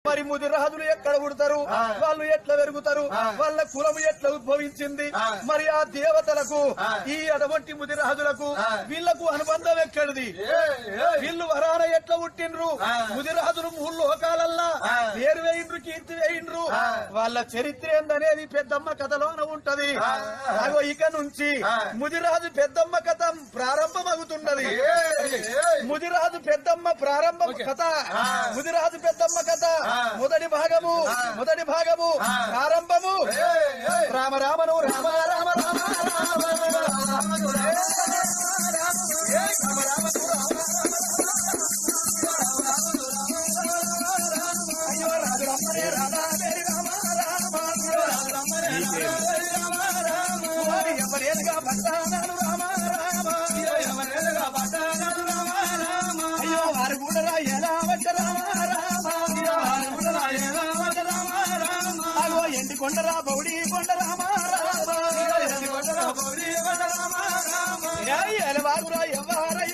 మరి ముదిరాజులు ఎక్కడ పుడతారు, వాళ్ళు ఎట్లా పెరుగుతారు, వాళ్ళ కులము ఎట్లా ఉద్భవించింది, మరి ఆ దేవతలకు ఈ అటువంటి ముదిరాజులకు వీళ్లకు అనుబంధం ఎక్కడిది, వీళ్ళు వరాన ఎట్లా పుట్టిండ్రు, ముదిరాజులు మూడు లోకాలల్లా పేరు వేయిండ్రు, కీర్తి వేయిండ్రు, వాళ్ళ చరిత్ర ఏందనేది పెద్దమ్మ కథలోన ఉంటది. అగో ఇక నుంచి ముదిరాజు పెద్దమ్మ కథ ప్రారంభమవుతున్నది. ముదిరాజు పెద్దమ్మ ప్రారంభ కథ, ముదిరాజు పెద్దమ్మ కథ మొదటి భాగము ప్రారంభము. రామ రామను రామ రామ రామ అయ్యో రాజు రమ్మనే రాధా ఎవరేగా భక్తానాను రామ రామ అయ్యో వారు కూడా ఎలా వచ్చ రామ అగో ఎండి కొండరా బౌడి కొండ రామ ఎలవారురా ఎవ్వారయ్య